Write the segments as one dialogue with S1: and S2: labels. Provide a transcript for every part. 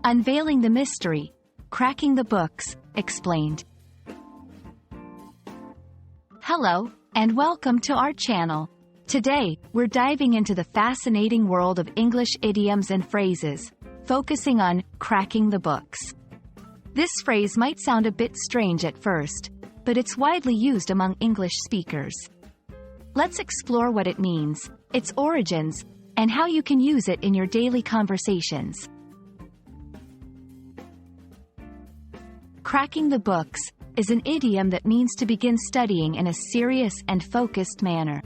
S1: Unveiling the Mystery, Cracking the Books, explained. Hello, and welcome to our channel. Today, we're diving into the fascinating world of English idioms and phrases, focusing on cracking the books. This phrase might sound a bit strange at first, but it's widely used among English speakers. Let's explore what it means, its origins, and how you can use it in your daily conversations. Cracking the books is an idiom that means to begin studying in a serious and focused manner.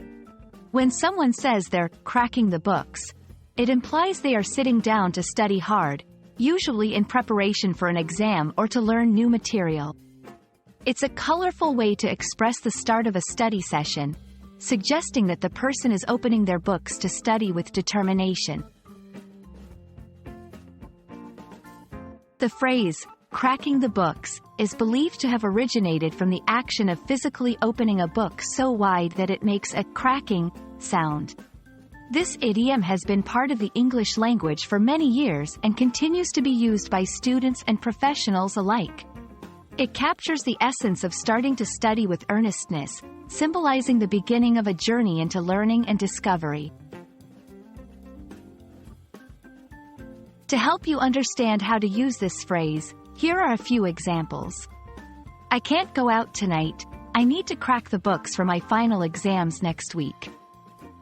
S1: When someone says they're cracking the books, it implies they are sitting down to study hard, usually in preparation for an exam or to learn new material. It's a colorful way to express the start of a study session, suggesting that the person is opening their books to study with determination. The phrase, cracking the books, is believed to have originated from the action of physically opening a book so wide that it makes a cracking sound. This idiom has been part of the English language for many years and continues to be used by students and professionals alike. It captures the essence of starting to study with earnestness, symbolizing the beginning of a journey into learning and discovery. To help you understand how to use this phrase, here are a few examples. I can't go out tonight. I need to crack the books for my final exams next week.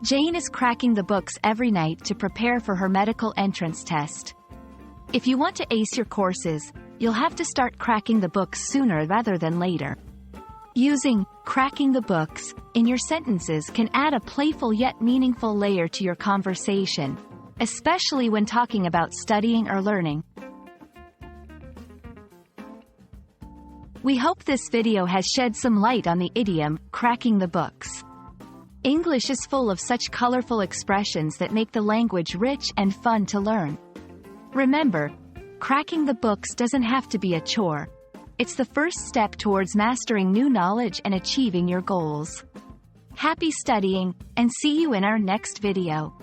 S1: Jane is cracking the books every night to prepare for her medical entrance test. If you want to ace your courses, you'll have to start cracking the books sooner rather than later. Using cracking the books in your sentences can add a playful yet meaningful layer to your conversation, especially when talking about studying or learning. We hope this video has shed some light on the idiom, cracking the books. English is full of such colorful expressions that make the language rich and fun to learn. Remember, cracking the books doesn't have to be a chore. It's the first step towards mastering new knowledge and achieving your goals. Happy studying, and see you in our next video.